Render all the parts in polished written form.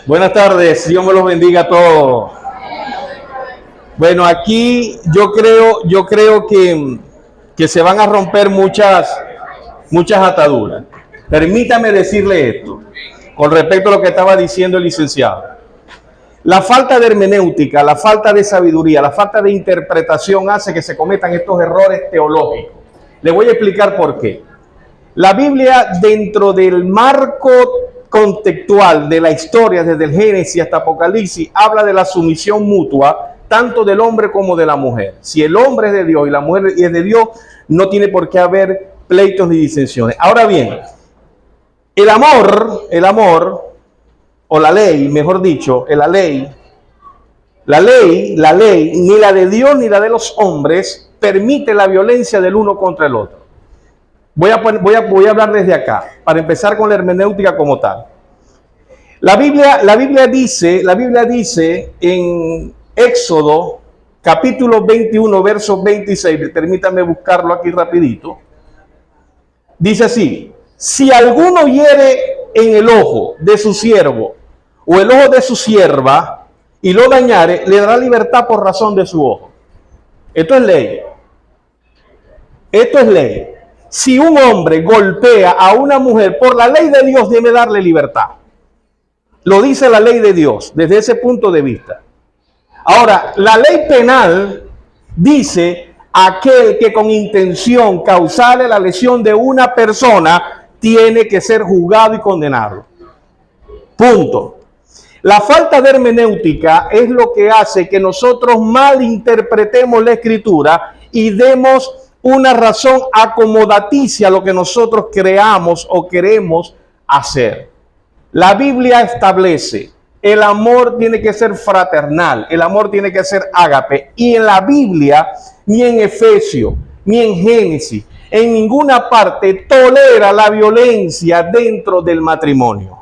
Buenas tardes, Dios me los bendiga a todos. Bueno, aquí yo creo que se van a romper muchas ataduras. Permítame decirle esto, con respecto a lo que estaba diciendo el licenciado. La falta de hermenéutica, la falta de sabiduría, la falta de interpretación hace que se cometan estos errores teológicos. Le voy a explicar por qué. La Biblia, dentro del marco contextual de la historia, desde el Génesis hasta Apocalipsis, habla de la sumisión mutua, tanto del hombre como de la mujer. Si el hombre es de Dios y la mujer es de Dios, no tiene por qué haber pleitos ni disensiones. Ahora bien, el amor, o la ley, mejor dicho, la ley, ni la de Dios ni la de los hombres, permite la violencia del uno contra el otro. Voy a hablar desde acá, para empezar con la hermenéutica como tal. La Biblia dice en Éxodo, capítulo 21, verso 26, permítame buscarlo aquí rapidito. Dice así: si alguno hiere en el ojo de su siervo o el ojo de su sierva y lo dañare, le dará libertad por razón de su ojo. Esto es ley. Esto es ley. Si un hombre golpea a una mujer, por la ley de Dios debe darle libertad. Lo dice la ley de Dios desde ese punto de vista. Ahora, la ley penal dice: aquel que con intención causare la lesión de una persona tiene que ser juzgado y condenado. Punto. La falta de hermenéutica es lo que hace que nosotros malinterpretemos la escritura y demos una razón acomodaticia a lo que nosotros creamos o queremos hacer. La Biblia establece: el amor tiene que ser fraternal, el amor tiene que ser ágape. Y en la Biblia, ni en Efesios, ni en Génesis, en ninguna parte tolera la violencia dentro del matrimonio.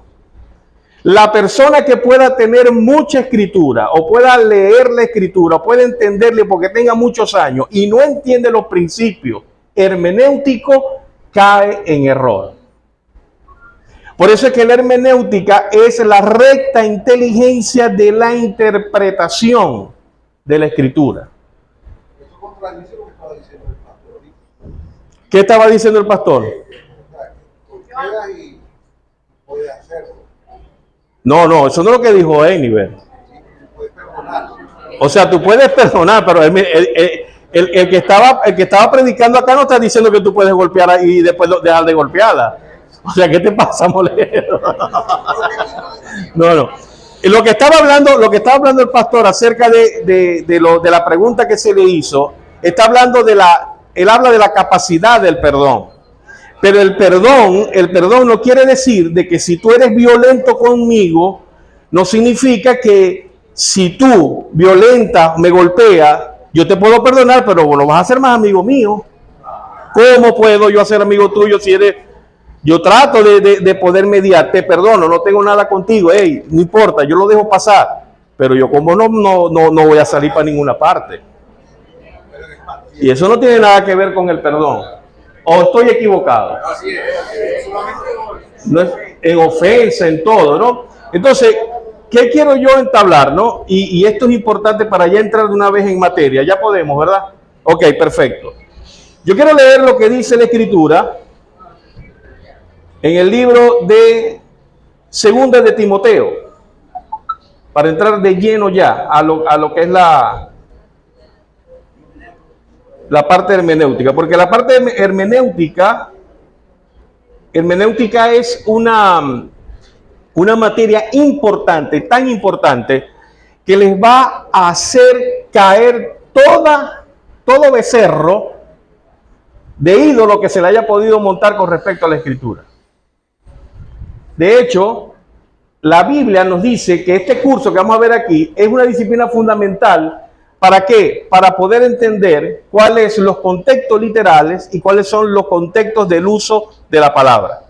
La persona que pueda tener mucha escritura o pueda leer la escritura o pueda entenderle porque tenga muchos años y no entiende los principios hermenéuticos, cae en error. Por eso es que la hermenéutica es la recta inteligencia de la interpretación de la escritura. Eso contradice lo que estaba diciendo el pastor. ¿Qué estaba diciendo el pastor? Y puede hacerlo. No, eso no es lo que dijo Eniver. O sea, tú puedes perdonar, pero el que estaba predicando acá no está diciendo que tú puedes golpear y después dejar de golpearla. O sea, ¿qué te pasa, Molero? No. Lo que estaba hablando el pastor acerca de la pregunta que se le hizo, él habla de la capacidad del perdón. Pero el perdón no quiere decir de que si tú eres violento conmigo, no significa que si tú violentas, me golpeas, yo te puedo perdonar, pero no vas a ser más amigo mío. ¿Cómo puedo yo ser amigo tuyo si eres... Yo trato de poder mediar, te perdono, no tengo nada contigo, no importa, yo lo dejo pasar, pero yo como no voy a salir para ninguna parte. Y eso no tiene nada que ver con el perdón. ¿O estoy equivocado? Así es. No es en ofensa, en todo, ¿no? Entonces, ¿qué quiero yo entablar, no? Y esto es importante para ya entrar de una vez en materia. Ya podemos, ¿verdad? Ok, perfecto. Yo quiero leer lo que dice la Escritura en el libro de Segunda de Timoteo, para entrar de lleno ya a lo que es la parte hermenéutica, porque la parte hermenéutica es una materia importante, tan importante, que les va a hacer caer todo becerro de ídolo que se le haya podido montar con respecto a la Escritura. De hecho, la Biblia nos dice que este curso que vamos a ver aquí es una disciplina fundamental. ¿Para qué? Para poder entender cuáles son los contextos literales y cuáles son los contextos del uso de la palabra.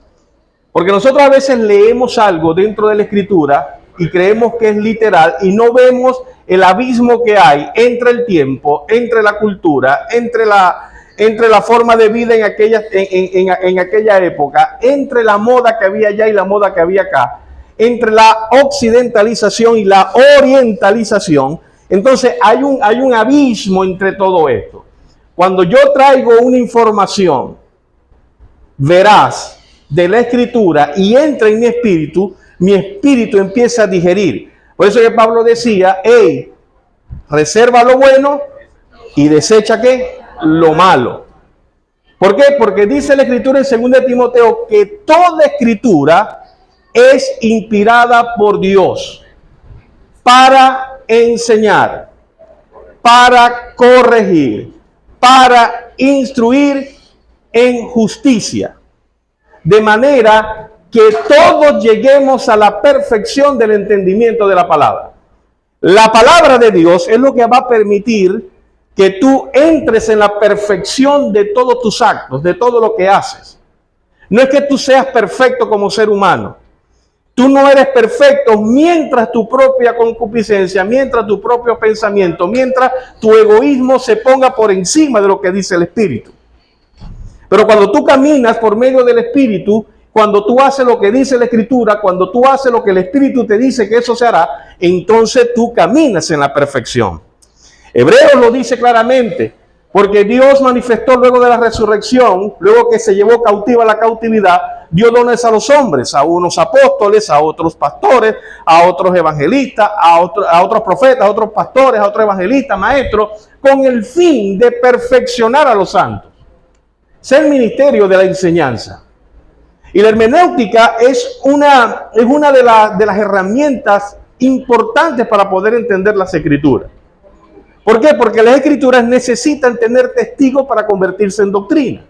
Porque nosotros a veces leemos algo dentro de la Escritura y creemos que es literal y no vemos el abismo que hay entre el tiempo, entre la cultura, entre la forma de vida en aquella época, entre la moda que había allá y la moda que había acá. entre la occidentalización y la orientalización, entonces hay un abismo entre todo esto. Cuando yo traigo una información veraz de la escritura y entra en mi espíritu empieza a digerir. Por eso que Pablo decía, hey, reserva lo bueno y desecha ¿qué? Lo malo. ¿Por qué? Porque dice la escritura en 2 Timoteo que toda escritura es inspirada por Dios para enseñar, para corregir, para instruir en justicia, de manera que todos lleguemos a la perfección del entendimiento de la palabra. La palabra de Dios es lo que va a permitir que tú entres en la perfección de todos tus actos, de todo lo que haces. No es que tú seas perfecto como ser humano. Tú no eres perfecto mientras tu propia concupiscencia, mientras tu propio pensamiento, mientras tu egoísmo se ponga por encima de lo que dice el Espíritu. Pero cuando tú caminas por medio del Espíritu, cuando tú haces lo que dice la Escritura, cuando tú haces lo que el Espíritu te dice que eso se hará, entonces tú caminas en la perfección. Hebreos lo dice claramente, porque Dios manifestó luego de la resurrección, luego que se llevó cautiva la cautividad, dio dones a los hombres, a unos apóstoles, a otros pastores, a otros evangelistas, a otros profetas, a otros pastores, a otros evangelistas, maestros, con el fin de perfeccionar a los santos. Es el ministerio de la enseñanza. Y la hermenéutica es una de las herramientas importantes para poder entender las escrituras. ¿Por qué? Porque las escrituras necesitan tener testigos para convertirse en doctrina.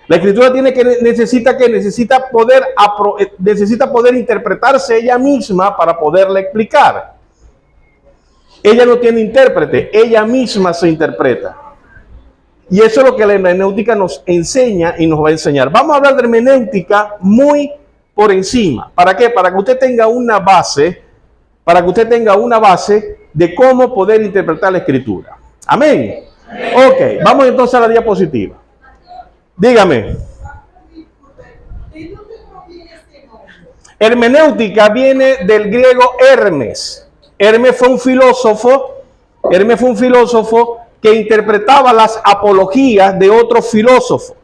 La escritura necesita poder interpretarse ella misma para poderla explicar. Ella no tiene intérprete, ella misma se interpreta. Y eso es lo que la hermenéutica nos enseña y nos va a enseñar. Vamos a hablar de hermenéutica muy por encima. ¿Para qué? Para que usted tenga una base, de cómo poder interpretar la escritura. Amén. Ok, vamos entonces a la diapositiva. Dígame. Hermenéutica viene del griego Hermes. Hermes fue un filósofo que interpretaba las apologías de otros filósofos.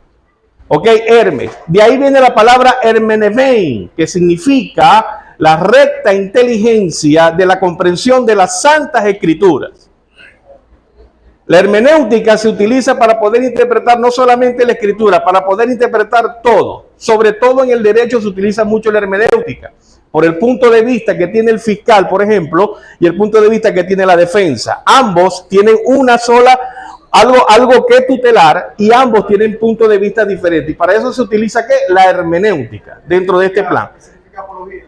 Ok, Hermes. De ahí viene la palabra hermenevein, que significa la recta inteligencia de la comprensión de las santas escrituras. La hermenéutica se utiliza para poder interpretar no solamente la escritura, para poder interpretar todo. Sobre todo en el derecho se utiliza mucho la hermenéutica, por el punto de vista que tiene el fiscal, por ejemplo, y el punto de vista que tiene la defensa. Ambos tienen algo que tutelar y ambos tienen puntos de vista diferentes. Y para eso se utiliza ¿qué? La hermenéutica dentro de este plan. ¿Qué significa apología?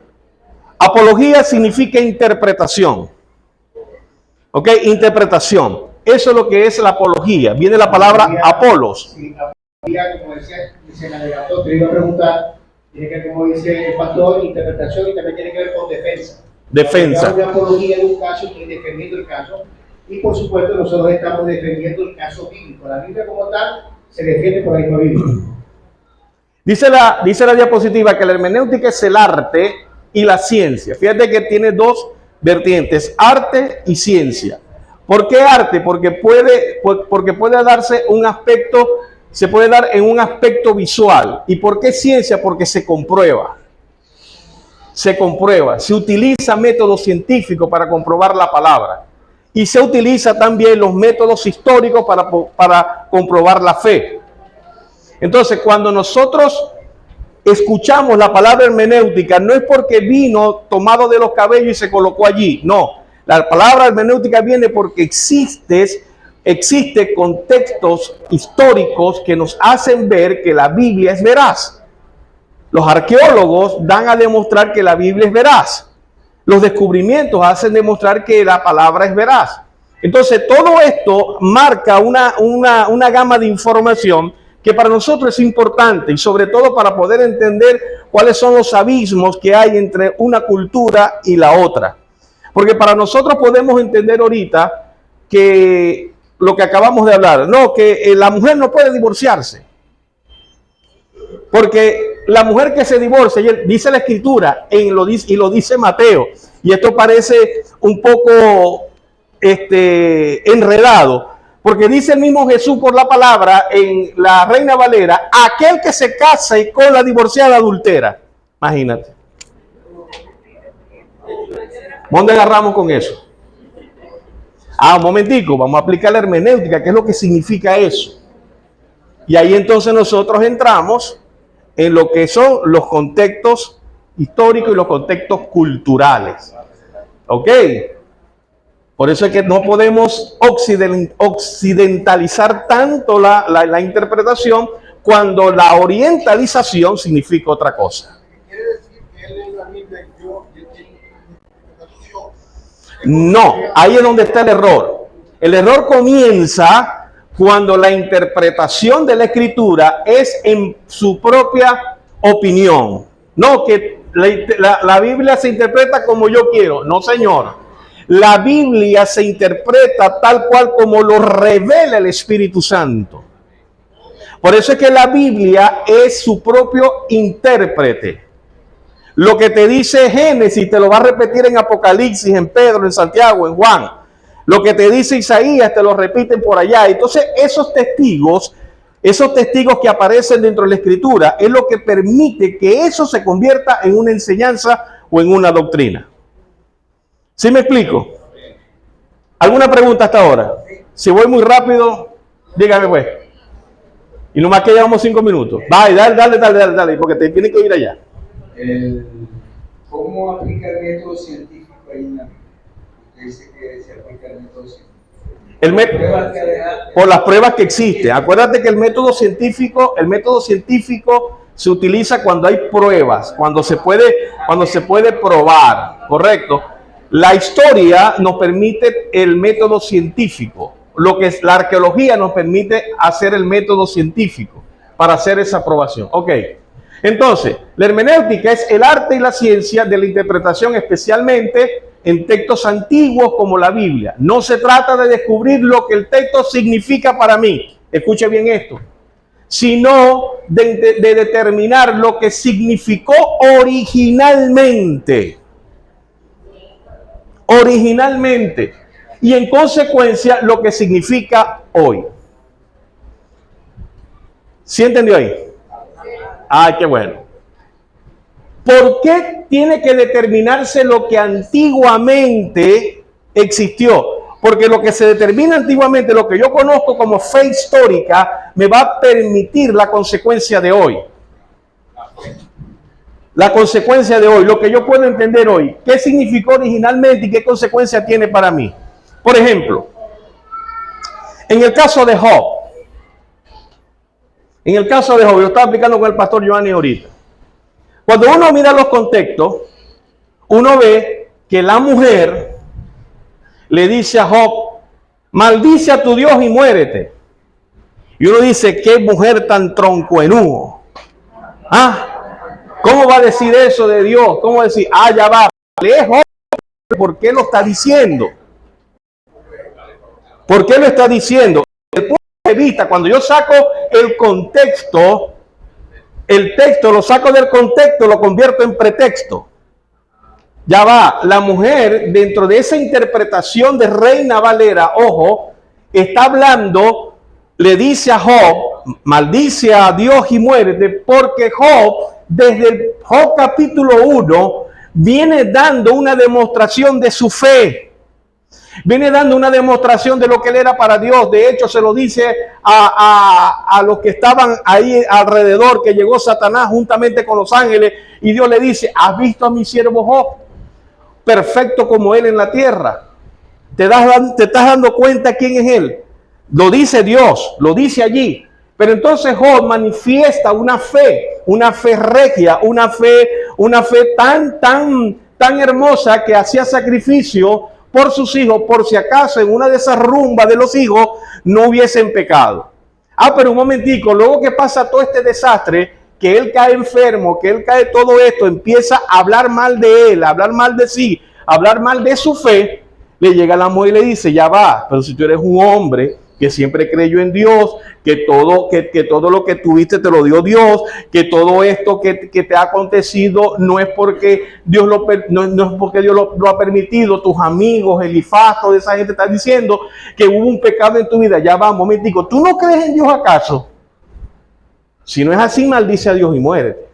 Apología significa interpretación. ¿Ok? Interpretación. Eso es lo que es la apología. Viene la palabra apolos. Sí, apología, como decía el navegador, te iba a preguntar, tiene que ver, como dice el pastor, interpretación y también tiene que ver con defensa. Defensa. Una apología de un caso, estoy defendiendo el caso. Y por supuesto, nosotros estamos defendiendo el caso bíblico. La Biblia como tal se defiende por la misma Biblia. Dice la diapositiva que la hermenéutica es el arte y la ciencia. Fíjate que tiene dos vertientes, arte y ciencia. ¿Por qué arte? Porque puede darse un aspecto, se puede dar en un aspecto visual. ¿Y por qué ciencia? Porque se comprueba. Se utiliza métodos científicos para comprobar la palabra. Y se utiliza también los métodos históricos para comprobar la fe. Entonces, cuando nosotros escuchamos la palabra hermenéutica, no es porque vino tomado de los cabellos y se colocó allí. No, la palabra hermenéutica viene porque existe contextos históricos que nos hacen ver que la Biblia es veraz. Los arqueólogos dan a demostrar que la Biblia es veraz. Los descubrimientos hacen demostrar que la palabra es veraz. Entonces, todo esto marca una gama de información que para nosotros es importante y sobre todo para poder entender cuáles son los abismos que hay entre una cultura y la otra. Porque para nosotros podemos entender ahorita que lo que acabamos de hablar, no, que la mujer no puede divorciarse. Porque la mujer que se divorcia, y dice la escritura, y lo dice Mateo, y esto parece un poco enredado, porque dice el mismo Jesús por la palabra en la Reina Valera, aquel que se casa con la divorciada adultera. Imagínate. ¿Dónde agarramos con eso? Un momentico, vamos a aplicar la hermenéutica, ¿qué es lo que significa eso? Y ahí entonces nosotros entramos en lo que son los contextos históricos y los contextos culturales. ¿Ok? Por eso es que no podemos occidentalizar tanto la interpretación cuando la orientalización significa otra cosa. Quiere decir que él es la Biblia y yo tiene interpretación. No, ahí es donde está el error. El error comienza cuando la interpretación de la escritura es en su propia opinión. No, que la Biblia se interpreta como yo quiero. No, señor. La Biblia se interpreta tal cual como lo revela el Espíritu Santo. Por eso es que la Biblia es su propio intérprete. Lo que te dice Génesis te lo va a repetir en Apocalipsis, en Pedro, en Santiago, en Juan. Lo que te dice Isaías te lo repiten por allá. Entonces esos testigos que aparecen dentro de la Escritura es lo que permite que eso se convierta en una enseñanza o en una doctrina. ¿Sí me explico? ¿Alguna pregunta hasta ahora? Si voy muy rápido, dígame pues. Y nomás que llevamos 5 minutos. Dale, porque te tiene que ir allá. ¿Cómo aplica el método científico ahí en la Biblia? Usted dice que se aplica el método científico. Por las pruebas que existen. Acuérdate que el método científico se utiliza cuando hay pruebas, cuando se puede probar, ¿correcto? La historia nos permite el método científico. Lo que es la arqueología nos permite hacer el método científico para hacer esa aprobación. Ok. Entonces, la hermenéutica es el arte y la ciencia de la interpretación, especialmente en textos antiguos como la Biblia. No se trata de descubrir lo que el texto significa para mí. Escuche bien esto. Sino de determinar lo que significó originalmente. Y en consecuencia lo que significa hoy. ¿Sí entendió ahí? Qué bueno. ¿Por qué tiene que determinarse lo que antiguamente existió? Porque lo que se determina antiguamente, lo que yo conozco como fe histórica, me va a permitir la consecuencia de hoy. La consecuencia de hoy, lo que yo puedo entender hoy, qué significó originalmente y qué consecuencia tiene para mí. Por ejemplo, en el caso de Job, yo estaba aplicando con el pastor Giovanni ahorita. Cuando uno mira los contextos, uno ve que la mujer le dice a Job, maldice a tu Dios y muérete. Y uno dice, qué mujer tan troncuenúo. ¿Cómo va a decir eso de Dios? ¿Cómo va a decir, ya va, lejos? ¿Por qué lo está diciendo? ¿Por qué lo está diciendo? Desde el punto de vista, cuando yo saco el contexto, el texto lo saco del contexto, lo convierto en pretexto. Ya va, la mujer dentro de esa interpretación de Reina Valera, ojo, está hablando, le dice a Job, maldice a Dios y muérete, porque Job, desde el Job capítulo 1, viene dando una demostración de su fe. Viene dando una demostración de lo que él era para Dios. De hecho, se lo dice a los que estaban ahí alrededor, que llegó Satanás juntamente con los ángeles, y Dios le dice, ¿has visto a mi siervo Job? Perfecto como él en la tierra. ¿Te estás dando cuenta quién es él? Lo dice Dios, lo dice allí. Pero entonces Job manifiesta una fe regia, una fe tan hermosa que hacía sacrificio por sus hijos, por si acaso en una de esas rumbas de los hijos no hubiesen pecado. Pero un momentico, luego que pasa todo este desastre, que él cae enfermo, que él cae todo esto, empieza a hablar mal de él, a hablar mal de sí, a hablar mal de su fe, le llega la mujer y le dice, ya va, pero si tú eres un hombre que siempre creyó en Dios, que todo lo que tuviste te lo dio Dios, que todo esto que te ha acontecido no es porque Dios no es porque Dios lo ha permitido. Tus amigos, Elifaz, toda esa gente está diciendo que hubo un pecado en tu vida. Ya va, un momentico, ¿tú no crees en Dios acaso? Si no es así, maldice a Dios y muérete.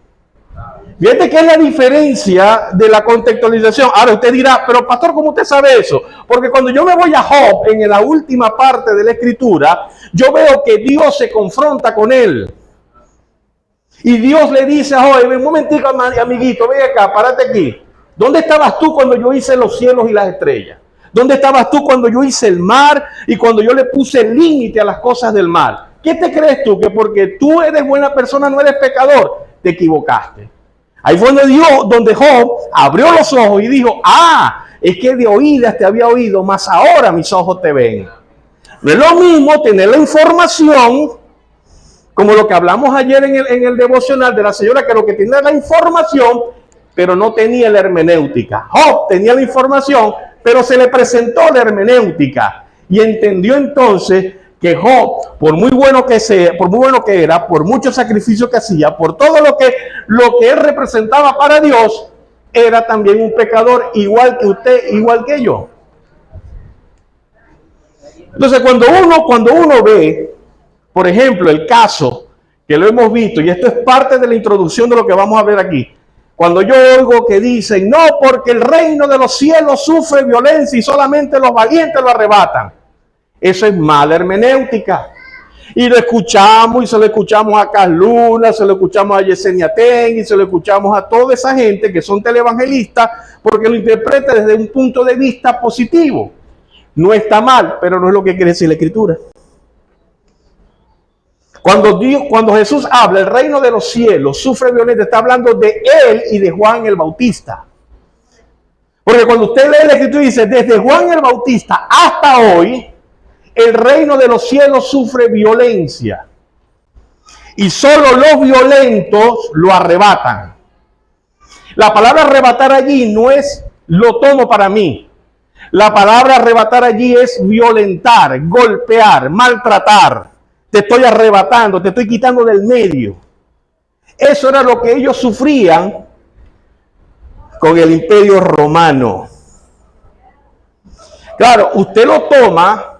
Fíjate que es la diferencia de la contextualización. Ahora usted dirá, pero pastor, ¿cómo usted sabe eso? Porque cuando yo me voy a Job, en la última parte de la escritura, yo veo que Dios se confronta con él. Y Dios le dice a Job, un momentico, amiguito, ven acá, párate aquí. ¿Dónde estabas tú cuando yo hice los cielos y las estrellas? ¿Dónde estabas tú cuando yo hice el mar y cuando yo le puse límite a las cosas del mar? ¿Qué te crees tú? Que porque tú eres buena persona no eres pecador. Te equivocaste. Ahí fue donde Job abrió los ojos y dijo, es que de oídas te había oído, mas ahora mis ojos te ven. No es lo mismo tener la información, como lo que hablamos ayer en el devocional de la señora, que lo que tenía la información, pero no tenía la hermenéutica. Job tenía la información, pero se le presentó la hermenéutica y entendió entonces que Job, por muy bueno que sea, por muy bueno que era, por mucho sacrificio que hacía, por todo lo que él representaba para Dios, era también un pecador igual que usted, igual que yo. Entonces, cuando uno ve, por ejemplo, el caso que lo hemos visto, y esto es parte de la introducción de lo que vamos a ver aquí, cuando yo oigo que dicen, no, porque el reino de los cielos sufre violencia y solamente los valientes lo arrebatan. Eso es mala hermenéutica. Y lo escuchamos, y se lo escuchamos a Carl Luna, se lo escuchamos a Yesenia Ten, y se lo escuchamos a toda esa gente que son televangelistas, porque lo interpreta desde un punto de vista positivo. No está mal, pero no es lo que quiere decir la Escritura. Cuando Jesús habla, el reino de los cielos sufre violencia, está hablando de él y de Juan el Bautista. Porque cuando usted lee la Escritura y dice, desde Juan el Bautista hasta hoy, el reino de los cielos sufre violencia. Y solo los violentos lo arrebatan. La palabra arrebatar allí no es lo tomo para mí. La palabra arrebatar allí es violentar, golpear, maltratar. Te estoy arrebatando, te estoy quitando del medio. Eso era lo que ellos sufrían con el Imperio Romano. Claro, usted lo toma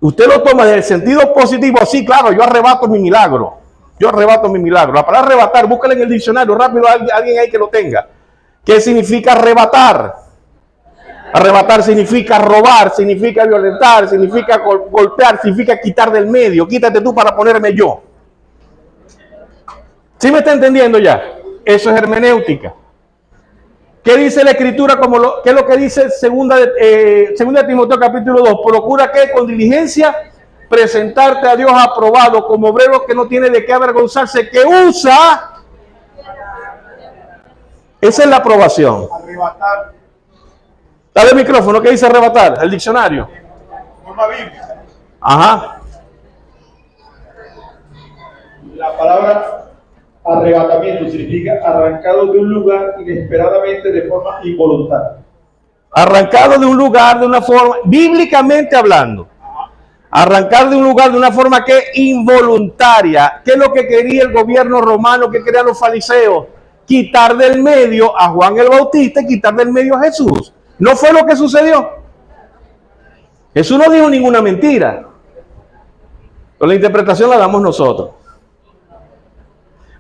desde el sentido positivo. Sí, claro, yo arrebato mi milagro. Yo arrebato mi milagro. La palabra arrebatar, búscala en el diccionario rápido, alguien ahí que lo tenga. ¿Qué significa arrebatar? Arrebatar significa robar, significa violentar, significa golpear, significa quitar del medio. Quítate tú para ponerme yo. ¿Sí me está entendiendo ya? Eso es hermenéutica. ¿Qué dice la Escritura? ¿Qué es lo que dice segunda de Timoteo capítulo 2? Procura que con diligencia presentarte a Dios aprobado como obrero que no tiene de qué avergonzarse, que usa. Esa es la aprobación. Arrebatar. Dale el micrófono, ¿qué dice arrebatar? El diccionario. Norma bíblica. Ajá. La palabra arrebatamiento significa arrancado de un lugar inesperadamente de forma involuntaria. Arrancado de un lugar de una forma, bíblicamente hablando. Arrancar de un lugar de una forma que involuntaria. ¿Qué es lo que quería el gobierno romano? ¿Qué querían los fariseos? Quitar del medio a Juan el Bautista y quitar del medio a Jesús. ¿No fue lo que sucedió? Jesús no dijo ninguna mentira. Pero la interpretación la damos nosotros.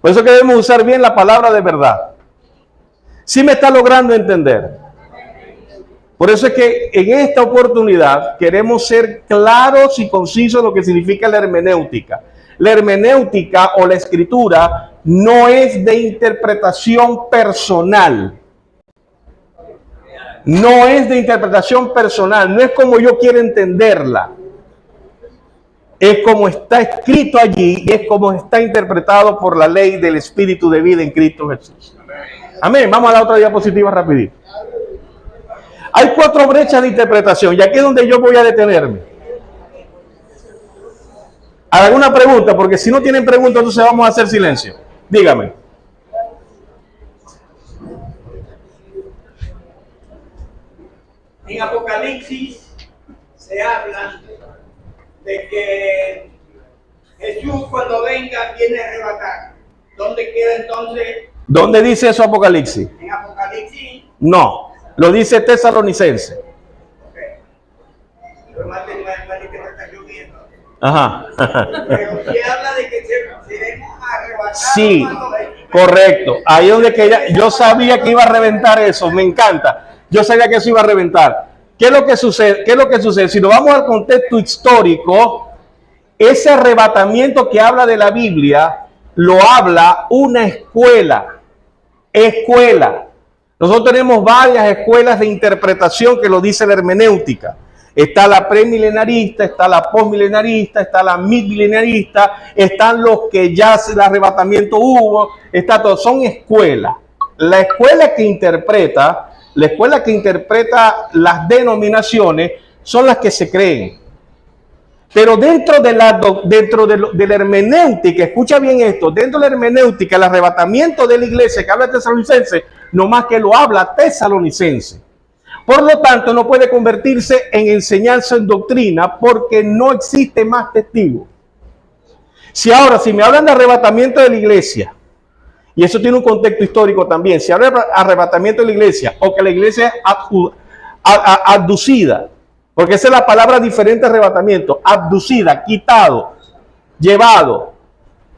Por eso que debemos usar bien la palabra de verdad. ¿Sí me está logrando entender? Por eso es que en esta oportunidad queremos ser claros y concisos en lo que significa la hermenéutica. La hermenéutica o la escritura no es de interpretación personal. No es de interpretación personal, no es como yo quiero entenderla. Es como está escrito allí y es como está interpretado por la ley del Espíritu de vida en Cristo Jesús. Amén. Vamos a la otra diapositiva rapidito. Hay 4 brechas de interpretación y aquí es donde yo voy a detenerme. Hagan una pregunta, porque si no tienen preguntas, entonces vamos a hacer silencio. Dígame. En Apocalipsis se habla de que Jesús cuando venga viene a arrebatar. ¿Dónde queda entonces? ¿Dónde dice eso Apocalipsis? En Apocalipsis. No, lo dice Tesalonicense. Pero más de que está lloviendo. Ajá. Pero si habla de que seremos arrebatados. Sí, correcto. Ahí donde que yo sabía que iba a reventar eso, me encanta. Yo sabía que eso iba a reventar. ¿Qué es lo que sucede? ¿Qué es lo que sucede? Si nos vamos al contexto histórico, ese arrebatamiento que habla de la Biblia, lo habla una escuela. Escuela. Nosotros tenemos varias escuelas de interpretación que lo dice la hermenéutica. Está la premilenarista, está la postmilenarista, está la midmilenarista, están los que ya el arrebatamiento hubo, está todo, son escuelas. La escuela que interpreta las denominaciones son las que se creen. Pero dentro de la hermenéutica, escucha bien esto, dentro de la hermenéutica, el arrebatamiento de la iglesia que habla tesalonicense, no más que lo habla tesalonicense. Por lo tanto, no puede convertirse en enseñanza en doctrina porque no existe más testigo. Si me hablan de arrebatamiento de la iglesia, y eso tiene un contexto histórico también, si habla de arrebatamiento de la iglesia o que la iglesia es abducida, porque esa es la palabra diferente a arrebatamiento, abducida, quitado, llevado.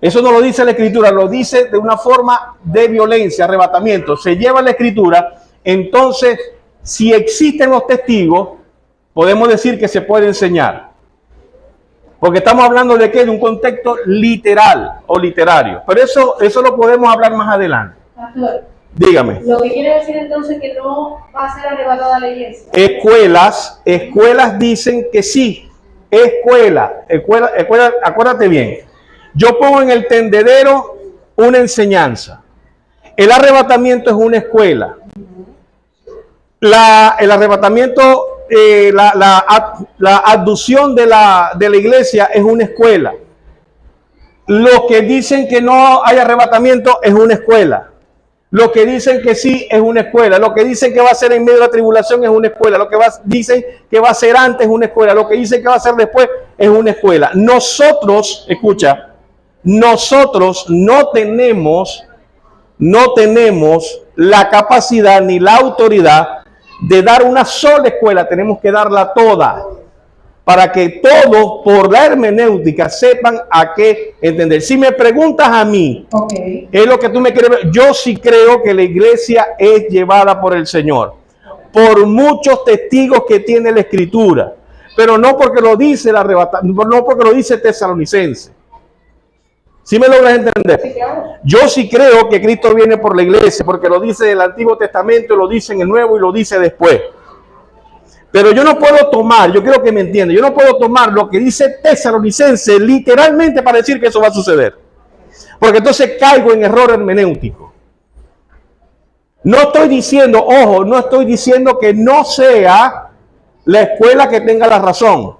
Eso no lo dice la escritura, lo dice de una forma de violencia, arrebatamiento. Se lleva la escritura, entonces, si existen los testigos, podemos decir que se puede enseñar. Porque estamos hablando de qué, de un contexto literal o literario. Pero eso lo podemos hablar más adelante. Pastor, dígame. Lo que quiere decir entonces que no va a ser arrebatada la iglesia. Escuelas dicen que sí. Escuela, acuérdate bien. Yo pongo en el tendedero una enseñanza. El arrebatamiento es una escuela. El arrebatamiento, la abducción de la iglesia es una escuela. Los que dicen que no hay arrebatamiento es una escuela. Los que dicen que sí es una escuela. Los que dicen que va a ser en medio de la tribulación es una escuela. Los que dicen que va a ser antes es una escuela. Los que dicen que va a ser después es una escuela. Nosotros, escucha, nosotros no tenemos la capacidad ni la autoridad de dar una sola escuela. Tenemos que darla toda para que todos por la hermenéutica sepan a qué entender. Si me preguntas a mí, es lo que tú me quieres ver, yo sí creo que la iglesia es llevada por el Señor, por muchos testigos que tiene la escritura, pero no porque lo dice no porque lo dice Tesalonicense. ¿Sí me logras entender? Sí, claro. Yo sí creo que Cristo viene por la iglesia, porque lo dice el Antiguo Testamento, lo dice en el Nuevo y lo dice después. Pero yo no puedo tomar, yo quiero que me entiendan, yo no puedo tomar lo que dice Tesalonicense literalmente para decir que eso va a suceder. Porque entonces caigo en error hermenéutico. No estoy diciendo, ojo, no estoy diciendo que no sea la escuela que tenga la razón.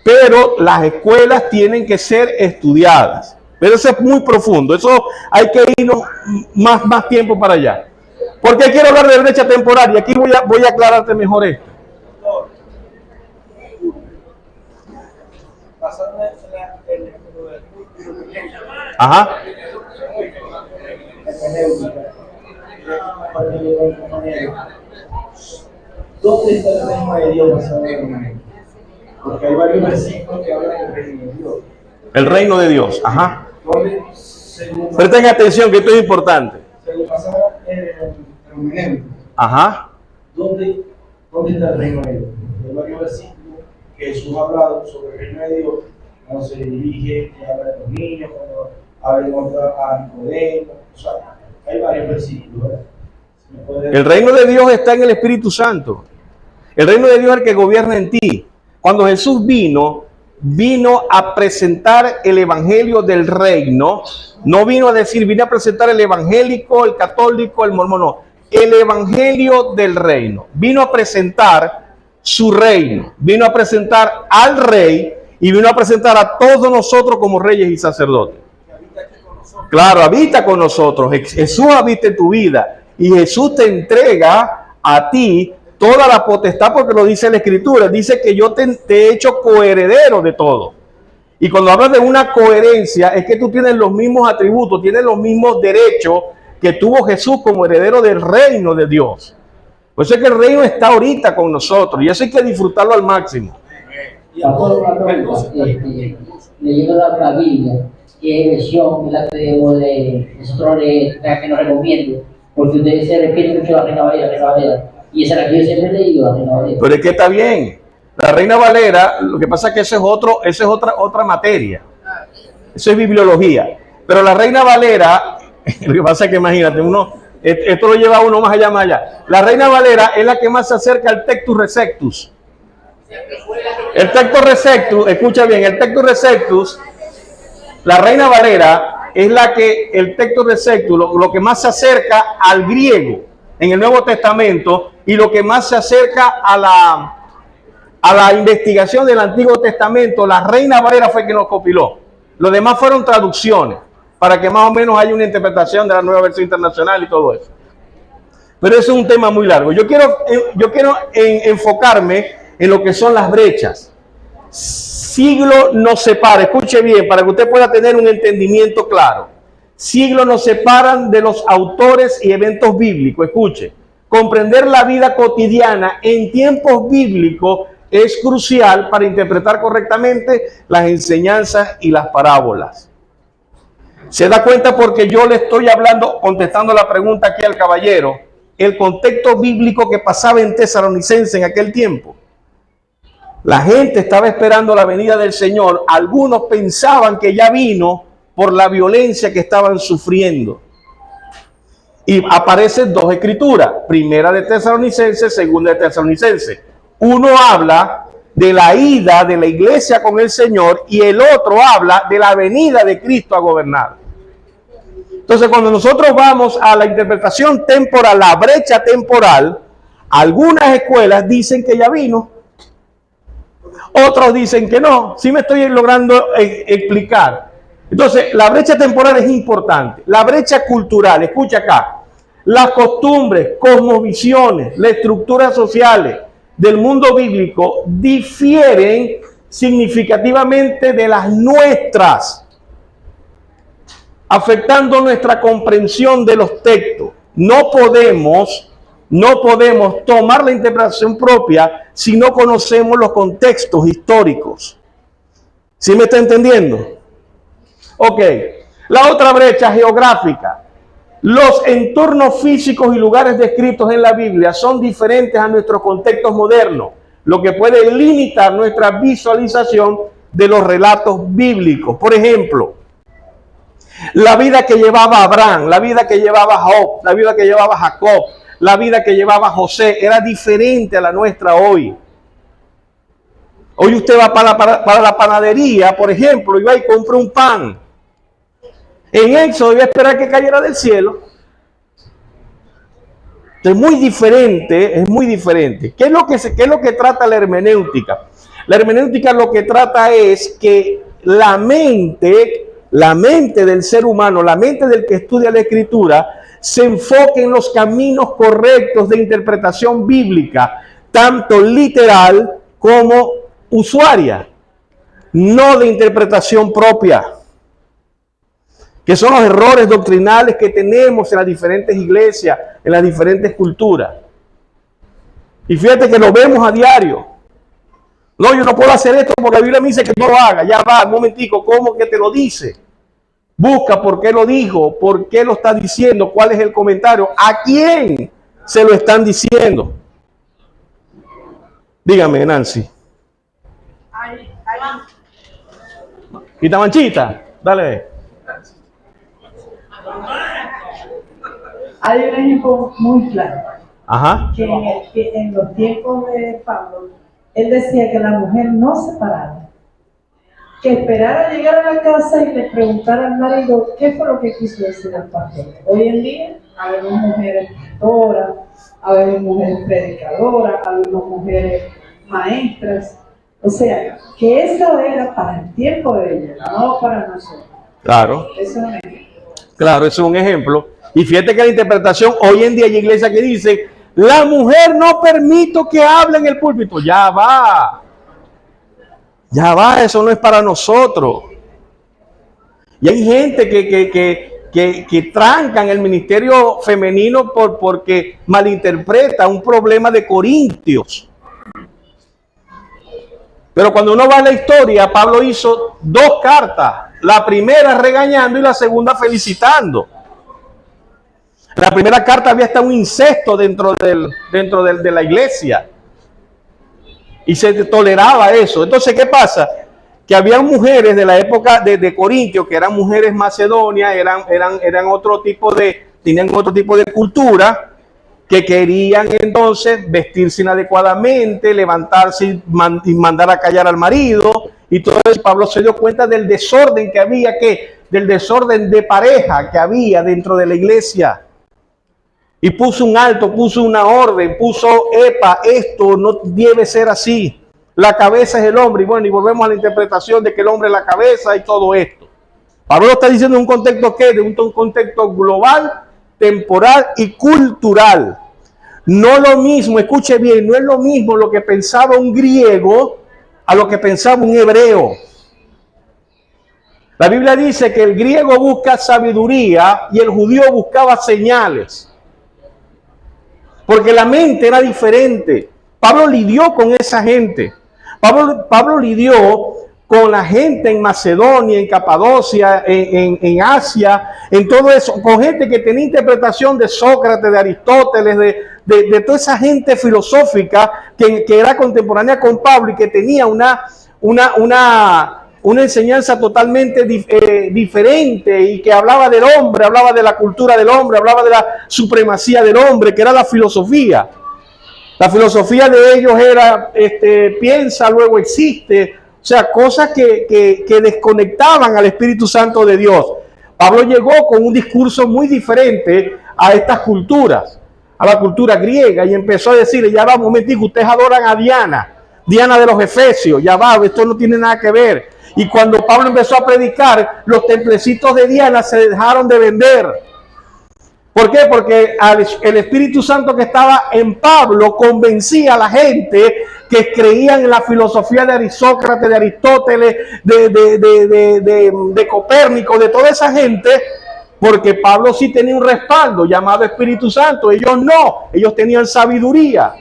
Pero las escuelas tienen que ser estudiadas. Pero eso es muy profundo. Eso hay que irnos más tiempo para allá. Porque quiero hablar de brecha temporal y aquí voy a aclararte mejor esto. Ajá. ¿Dónde está el reino de Dios basado en el reino? Porque hay varios versículos que hablan del reino de Dios. El reino de Dios, ajá. ¿Dónde? Presten atención que esto es importante. Se lo pasaba en el hermenéutico. Ajá. ¿Dónde está el reino de Dios? Hay varios versículos que Jesús ha hablado sobre el reino de Dios, cuando se dirige, que habla de los niños, cuando habla a Nicodemo, o sea, hay varios versículos, ¿verdad? El reino de Dios está en el Espíritu Santo. El reino de Dios es el que gobierna en ti. Cuando Jesús vino a presentar el evangelio del reino. No vino a decir, vine a presentar el evangélico, el católico, el mormón, no. El evangelio del reino. Vino a presentar su reino. Vino a presentar al rey y vino a presentar a todos nosotros como reyes y sacerdotes. Claro, habita con nosotros. Jesús habita en tu vida y Jesús te entrega a ti toda la potestad, porque lo dice la Escritura. Dice que yo te he hecho coheredero de todo. Y cuando hablas de una coherencia, es que tú tienes los mismos atributos, tienes los mismos derechos que tuvo Jesús como heredero del reino de Dios. Por eso es que el reino está ahorita con nosotros y eso hay que disfrutarlo al máximo. Pastor, una pregunta. Leyendo la Biblia, ¿qué versión es la que debemos de nosotros leer, la que nos recomiendo? Porque ustedes se refieren mucho a la Reina Valera, y esa es la que yo siempre he leído, la Reina Valera. Pero es que está bien. La Reina Valera, lo que pasa es que eso es otra materia. Eso es bibliología. Pero la Reina Valera, lo que pasa es que imagínate, esto lo lleva a uno más allá. La Reina Valera es la que más se acerca al Textus Receptus. El Textus Receptus, escucha bien, el Textus Receptus, la Reina Valera es el Textus Receptus, lo que más se acerca al griego en el Nuevo Testamento y lo que más se acerca a la investigación del Antiguo Testamento. La Reina Valera fue quien lo compiló. Los demás fueron traducciones para que más o menos haya una interpretación de la Nueva Versión Internacional y todo eso. Pero eso es un tema muy largo. Yo quiero enfocarme en lo que son las brechas. Siglo nos separa, escuche bien, para que usted pueda tener un entendimiento claro. Siglos nos separan de los autores y eventos bíblicos. Escuche, comprender la vida cotidiana en tiempos bíblicos es crucial para interpretar correctamente las enseñanzas y las parábolas. ¿Se da cuenta? Porque yo le estoy hablando, contestando la pregunta aquí al caballero, el contexto bíblico que pasaba en Tesalonicense en aquel tiempo. La gente estaba esperando la venida del Señor. Algunos pensaban que ya vino por la violencia que estaban sufriendo. Y aparecen dos escrituras, primera de Tesalonicense, segunda de Tesalonicense. Uno habla de la ida de la iglesia con el Señor y el otro habla de la venida de Cristo a gobernar. Entonces, cuando nosotros vamos a la interpretación temporal, la brecha temporal, algunas escuelas dicen que ya vino, otros dicen que no. Sí me estoy logrando explicar. Entonces, la brecha temporal es importante. La brecha cultural, escucha acá, las costumbres, cosmovisiones, las estructuras sociales del mundo bíblico difieren significativamente de las nuestras, afectando nuestra comprensión de los textos. No podemos tomar la interpretación propia si no conocemos los contextos históricos. ¿Sí me está entendiendo? Ok. La otra brecha geográfica. Los entornos físicos y lugares descritos en la Biblia son diferentes a nuestros contextos modernos, lo que puede limitar nuestra visualización de los relatos bíblicos. Por ejemplo, la vida que llevaba Abraham, la vida que llevaba Job, la vida que llevaba Jacob, la vida que llevaba José era diferente a la nuestra hoy. Hoy usted va para la panadería, por ejemplo, y va y compra un pan. En Éxodo iba a esperar que cayera del cielo. Es muy diferente, es muy diferente. ¿Qué es lo que trata la hermenéutica? La hermenéutica lo que trata es que la mente del ser humano, la mente del que estudia la Escritura, se enfoque en los caminos correctos de interpretación bíblica, tanto literal como usuaria, no de interpretación propia, que son los errores doctrinales que tenemos en las diferentes iglesias, en las diferentes culturas. Y fíjate que lo vemos a diario. No, yo no puedo hacer esto porque la Biblia me dice que no lo haga. Ya va, un momentico, ¿cómo que te lo dice? Busca por qué lo dijo, por qué lo está diciendo, cuál es el comentario, a quién se lo están diciendo. Dígame, Nancy. ¿Quita manchita? Dale. Hay un ejemplo muy claro. Ajá. Que en los tiempos de Pablo, él decía que la mujer no se parara, que esperara llegar a la casa y le preguntara al marido qué fue lo que quiso decir el pastor. Hoy en día, habemos mujeres pastoras, habemos mujeres predicadoras, habemos mujeres maestras. O sea, que eso era para el tiempo de ella, no para nosotros. Claro. Eso es un ejemplo. Claro, eso es un ejemplo. Y fíjate que la interpretación, hoy en día hay iglesias que dicen, La mujer no permito que hable en el púlpito. Ya va, eso no es para nosotros. Y hay gente que trancan el ministerio femenino porque malinterpreta un problema de Corintios. Pero cuando uno va a la historia, Pablo hizo 2 cartas. La primera regañando y la segunda felicitando. En la primera carta había hasta un incesto dentro de la iglesia. Y se toleraba eso. Entonces, ¿qué pasa? Que había mujeres de la época de Corintio, que eran mujeres macedonias, tenían otro tipo de cultura, que querían entonces vestirse inadecuadamente, levantarse y mandar a callar al marido. Y todo eso, Pablo se dio cuenta del desorden que había, del desorden de pareja que había dentro de la iglesia. Y puso un alto, puso una orden, puso, esto no debe ser así. La cabeza es el hombre. Y bueno, y volvemos a la interpretación de que el hombre es la cabeza y todo esto. Pablo lo está diciendo en un contexto de un contexto global, temporal y cultural. No lo mismo, escuche bien, no es lo mismo lo que pensaba un griego a lo que pensaba un hebreo. La Biblia dice que el griego busca sabiduría y el judío buscaba señales. Porque la mente era diferente. Pablo lidió con esa gente. Pablo lidió con la gente en Macedonia, en Capadocia, en Asia, en todo eso, con gente que tenía interpretación de Sócrates, de Aristóteles, de toda esa gente filosófica que era contemporánea con Pablo y que tenía una enseñanza totalmente diferente y que hablaba del hombre, hablaba de la cultura del hombre, hablaba de la supremacía del hombre, que era la filosofía. La filosofía de ellos era piensa, luego existe. O sea, cosas que desconectaban al Espíritu Santo de Dios. Pablo llegó con un discurso muy diferente a estas culturas, a la cultura griega, y empezó a decirle, ya va, un momentico, ustedes adoran a Diana de los Efesios, ya va, esto no tiene nada que ver. Y cuando Pablo empezó a predicar, los templecitos de Diana se dejaron de vender. ¿Por qué? Porque el Espíritu Santo que estaba en Pablo convencía a la gente que creían en la filosofía de Sócrates, de Aristóteles, de Copérnico, de toda esa gente, porque Pablo sí tenía un respaldo llamado Espíritu Santo. Ellos no, ellos tenían sabiduría.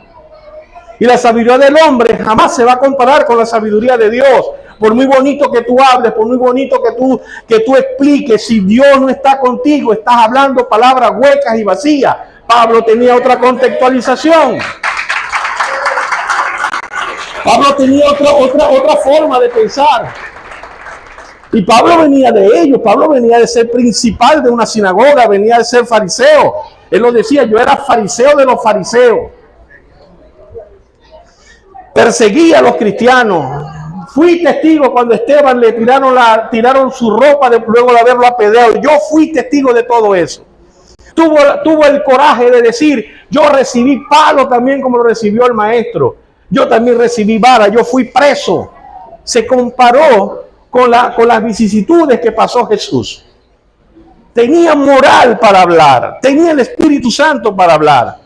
Y la sabiduría del hombre jamás se va a comparar con la sabiduría de Dios. Por muy bonito que tú hables, por muy bonito que tú expliques, si Dios no está contigo, estás hablando palabras huecas y vacías. Pablo tenía otra contextualización. Pablo tenía otra forma de pensar. Y Pablo venía de ellos. Pablo venía de ser principal de una sinagoga, venía de ser fariseo. Él lo decía, yo era fariseo de los fariseos. Perseguía a los cristianos. Fui testigo cuando Esteban le tiraron su ropa luego de haberlo apedreado. Yo fui testigo de todo eso. Tuvo el coraje de decir, yo recibí palo también como lo recibió el maestro. Yo también recibí vara, yo fui preso. Se comparó con las vicisitudes que pasó Jesús. Tenía moral para hablar, tenía el Espíritu Santo para hablar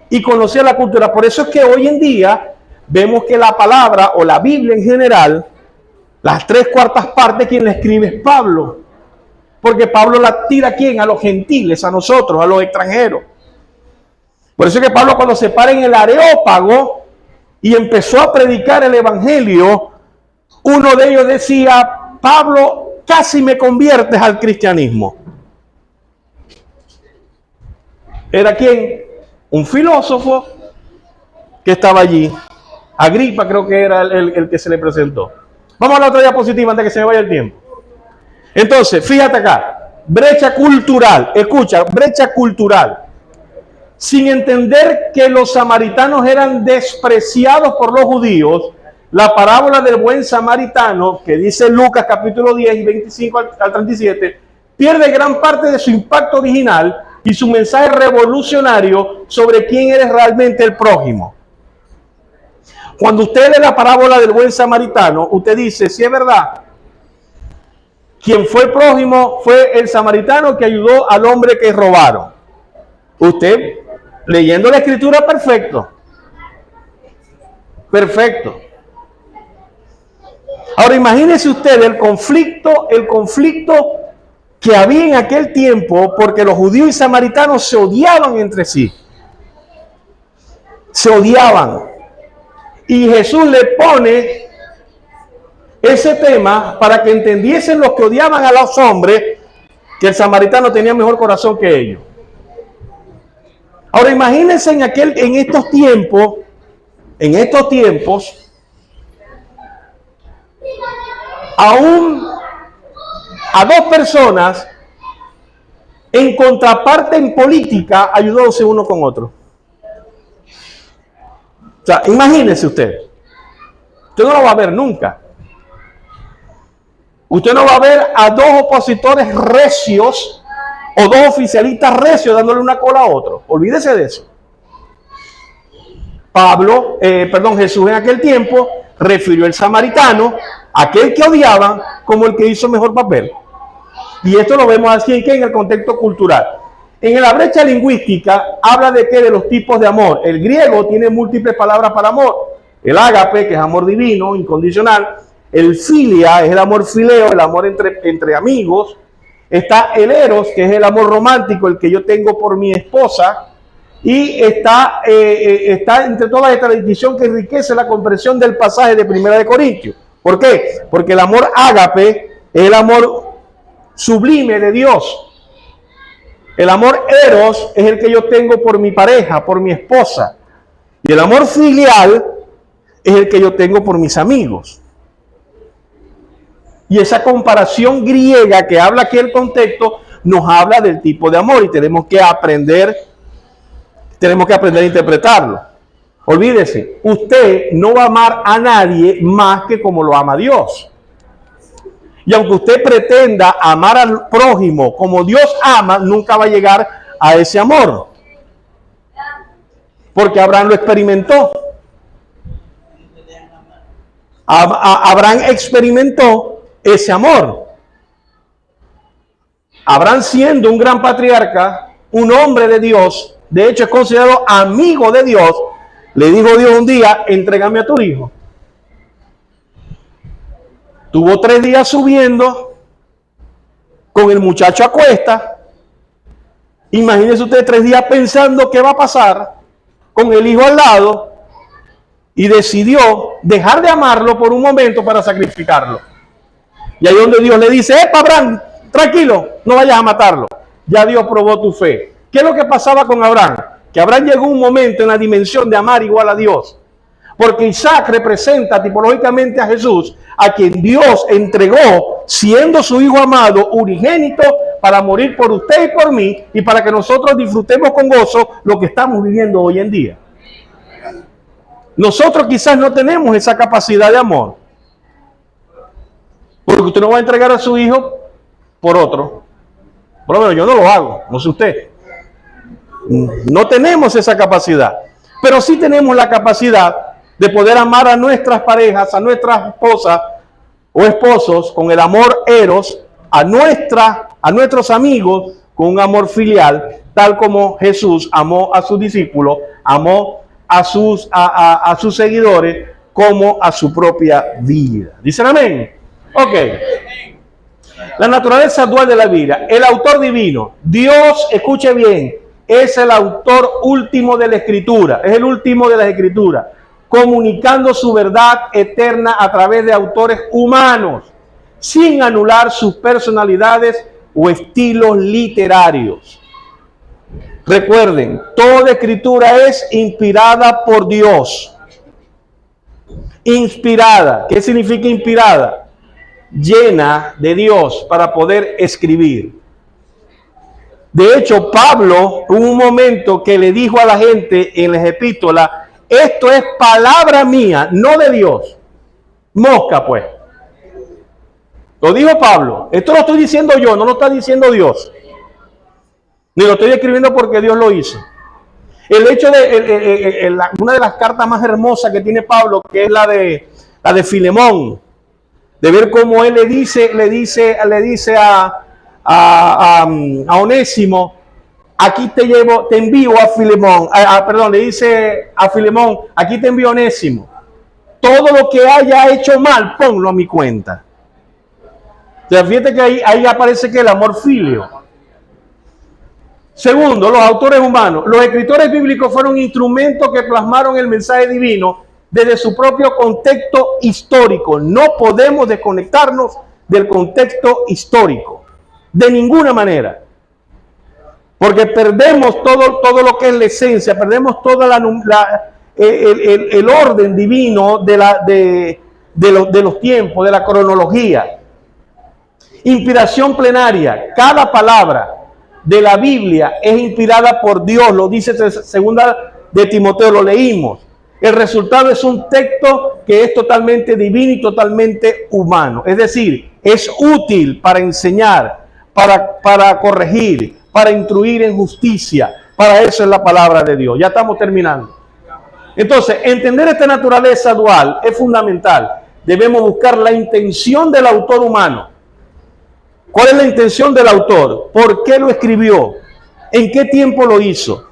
y conocía la cultura. Por eso es que hoy en día vemos que la palabra o la Biblia en general, las 3/4 partes, quien la escribe es Pablo. Porque Pablo la tira ¿a quién? A los gentiles, a nosotros, a los extranjeros. Por eso es que Pablo, cuando se para en el Areópago y empezó a predicar el evangelio, uno de ellos decía, Pablo, casi me conviertes al cristianismo. ¿Era quién? Un filósofo que estaba allí. Agripa creo que era el que se le presentó. Vamos a la otra diapositiva antes que se me vaya el tiempo. Entonces, fíjate acá. Brecha cultural. Escucha, brecha cultural. Sin entender que los samaritanos eran despreciados por los judíos, la parábola del buen samaritano, que dice Lucas capítulo 10 y 25 al 37, pierde gran parte de su impacto original y su mensaje revolucionario sobre quién eres realmente el prójimo. Cuando usted lee la parábola del buen samaritano, usted dice, si es verdad, quien fue el prójimo fue el samaritano que ayudó al hombre que robaron. Usted Leyendo la escritura, perfecto. Perfecto. Ahora imagínese usted el conflicto que había en aquel tiempo, porque los judíos y samaritanos se odiaban entre sí. Se odiaban. Y Jesús le pone ese tema para que entendiesen los que odiaban a los hombres que el samaritano tenía mejor corazón que ellos. Ahora imagínense en estos tiempos, a dos personas en contraparte en política, ayudándose uno con otro. O sea, imagínese usted no lo va a ver nunca. Usted no va a ver a dos opositores recios o dos oficialistas recios dándole una cola a otro. Olvídese de eso. Jesús en aquel tiempo refirió al samaritano, aquel que odiaban, como el que hizo mejor papel. Y esto lo vemos así en el contexto cultural. En la brecha lingüística habla de los tipos de amor. El griego tiene múltiples palabras para amor. El ágape, que es amor divino, incondicional. El filia es el amor fileo, el amor entre amigos. Está el eros, que es el amor romántico, el que yo tengo por mi esposa. Y está entre todas esta distinción que enriquece la comprensión del pasaje de 1 de Corintios. ¿Por qué? Porque el amor ágape es el amor sublime de Dios. El amor eros es el que yo tengo por mi pareja, por mi esposa. Y el amor filial es el que yo tengo por mis amigos. Y esa comparación griega que habla aquí el contexto nos habla del tipo de amor y tenemos que aprender a interpretarlo. Olvídese, usted no va a amar a nadie más que como lo ama Dios. Y aunque usted pretenda amar al prójimo como Dios ama, nunca va a llegar a ese amor. Porque Abraham lo experimentó. Abraham experimentó ese amor. Abraham, siendo un gran patriarca, un hombre de Dios, de hecho es considerado amigo de Dios, le dijo Dios un día: entrégame a tu hijo. Tuvo 3 días subiendo con el muchacho a cuesta. Imagínense usted 3 días pensando qué va a pasar con el hijo al lado y decidió dejar de amarlo por un momento para sacrificarlo. Y ahí donde Dios le dice: Abraham, tranquilo, no vayas a matarlo. Ya Dios probó tu fe. ¿Qué es lo que pasaba con Abraham? Que Abraham llegó a un momento en la dimensión de amar igual a Dios. Porque Isaac representa tipológicamente a Jesús, a quien Dios entregó, siendo su hijo amado, unigénito, para morir por usted y por mí, y para que nosotros disfrutemos con gozo lo que estamos viviendo hoy en día. Nosotros quizás no tenemos esa capacidad de amor, porque usted no va a entregar a su hijo por otro. Por lo menos yo no lo hago, no sé usted. No tenemos esa capacidad, pero sí tenemos la capacidad de poder amar a nuestras parejas, a nuestras esposas o esposos con el amor eros, a nuestros amigos con un amor filial, tal como Jesús amó a sus discípulos, amó a sus seguidores como a su propia vida. ¿Dicen amén? Ok. La naturaleza dual de la vida. El autor divino, Dios, escuche bien, es el autor último de la Escritura, es el último de las Escrituras, comunicando su verdad eterna a través de autores humanos, sin anular sus personalidades o estilos literarios. Recuerden, toda escritura es inspirada por Dios. Inspirada. ¿Qué significa inspirada? Llena de Dios para poder escribir. De hecho, Pablo hubo un momento que le dijo a la gente en las epístolas: esto es palabra mía, no de Dios. Mosca, pues. Lo dijo Pablo. Esto lo estoy diciendo yo, no lo está diciendo Dios. Ni lo estoy escribiendo porque Dios lo hizo. El hecho de una de las cartas más hermosas que tiene Pablo, que es la de Filemón, de ver cómo él le dice a Onésimo: aquí te envío a Filemón, perdón, le dice a Filemón, aquí te envío Onésimo. Todo lo que haya hecho mal, ponlo a mi cuenta. O sea, fíjate que ahí aparece que el amor filio. Segundo, los autores humanos. Los escritores bíblicos fueron instrumentos que plasmaron el mensaje divino desde su propio contexto histórico. No podemos desconectarnos del contexto histórico, de ninguna manera. Porque perdemos todo lo que es la esencia, perdemos toda el orden divino de los tiempos, de la cronología. Inspiración plenaria. Cada palabra de la Biblia es inspirada por Dios. Lo dice segunda de Timoteo, lo leímos. El resultado es un texto que es totalmente divino y totalmente humano. Es decir, es útil para enseñar, para corregir, para instruir en justicia. Para eso es la palabra de Dios. Ya estamos terminando. Entonces, entender esta naturaleza dual es fundamental. Debemos buscar la intención del autor humano. ¿Cuál es la intención del autor? ¿Por qué lo escribió? ¿En qué tiempo lo hizo?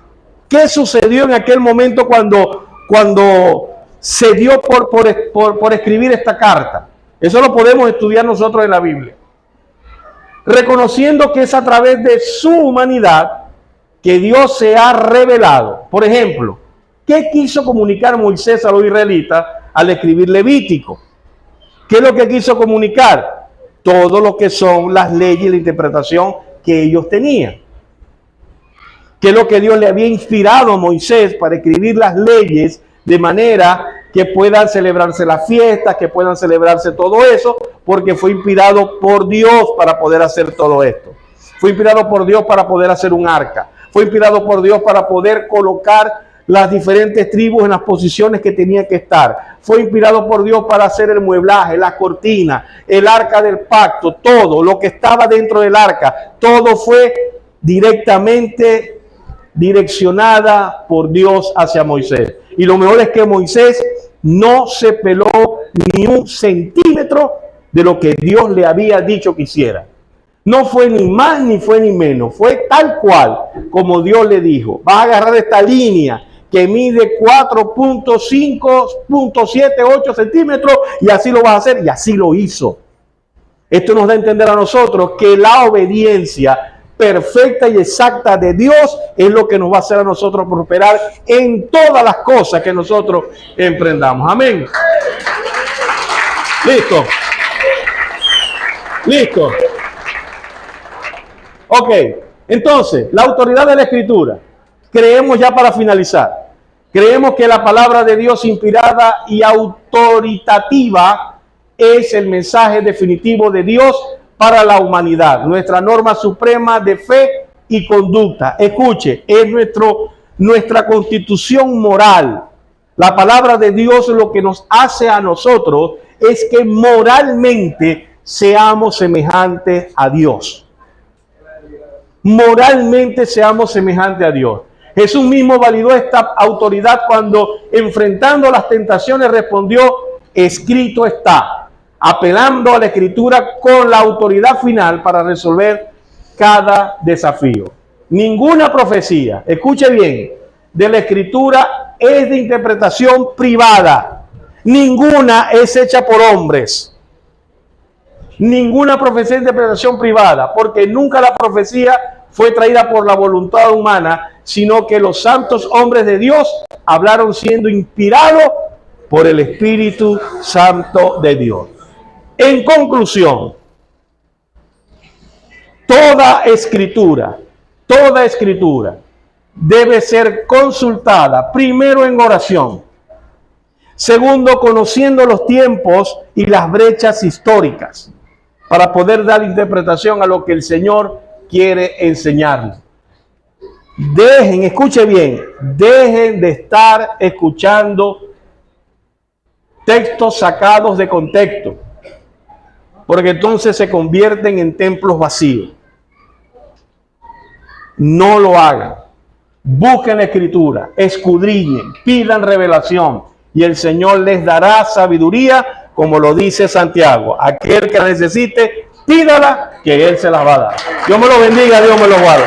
¿Qué sucedió en aquel momento cuando se dio por escribir esta carta? Eso lo podemos estudiar nosotros en la Biblia. Reconociendo que es a través de su humanidad que Dios se ha revelado. Por ejemplo, ¿qué quiso comunicar Moisés a los israelitas al escribir Levítico? ¿Qué es lo que quiso comunicar? Todo lo que son las leyes y la interpretación que ellos tenían. ¿Qué es lo que Dios le había inspirado a Moisés para escribir las leyes de manera que puedan celebrarse las fiestas, que puedan celebrarse todo eso? Porque fue inspirado por Dios para poder hacer todo esto. Fue inspirado por Dios para poder hacer un arca. Fue inspirado por Dios para poder colocar las diferentes tribus en las posiciones que tenían que estar. Fue inspirado por Dios para hacer el mueblaje, la cortina, el arca del pacto, todo lo que estaba dentro del arca. Todo fue directamente direccionada por Dios hacia Moisés. Y lo mejor es que Moisés no se peló ni un centímetro de lo que Dios le había dicho que hiciera. No fue ni más ni fue ni menos. Fue tal cual como Dios le dijo. Vas a agarrar esta línea que mide 4.5.78 centímetros y así lo vas a hacer. Y así lo hizo. Esto nos da a entender a nosotros que la obediencia perfecta y exacta de Dios es lo que nos va a hacer a nosotros prosperar en todas las cosas que nosotros emprendamos. Amén. Listo. Listo. Ok. Entonces, la autoridad de la Escritura. Creemos, ya para finalizar, creemos que la palabra de Dios inspirada y autoritativa es el mensaje definitivo de Dios para la humanidad, nuestra norma suprema de fe y conducta. Escuche, es nuestra constitución moral. La palabra de Dios lo que nos hace a nosotros es que moralmente seamos semejantes a Dios. Moralmente seamos semejantes a Dios. Jesús mismo validó esta autoridad cuando, enfrentando las tentaciones, respondió: escrito está, apelando a la Escritura con la autoridad final para resolver cada desafío. Ninguna profecía, escuche bien, de la Escritura es de interpretación privada. Ninguna es hecha por hombres. Ninguna profecía es de interpretación privada, porque nunca la profecía fue traída por la voluntad humana, sino que los santos hombres de Dios hablaron siendo inspirados por el Espíritu Santo de Dios. En conclusión, toda escritura debe ser consultada, primero en oración, segundo conociendo los tiempos y las brechas históricas, para poder dar interpretación a lo que el Señor quiere enseñarnos. Escuche bien, dejen de estar escuchando textos sacados de contexto, porque entonces se convierten en templos vacíos. No lo hagan. Busquen la Escritura, escudriñen, pidan revelación y el Señor les dará sabiduría, como lo dice Santiago. Aquel que la necesite, pídala, que Él se la va a dar. Dios me lo bendiga, Dios me lo guarde.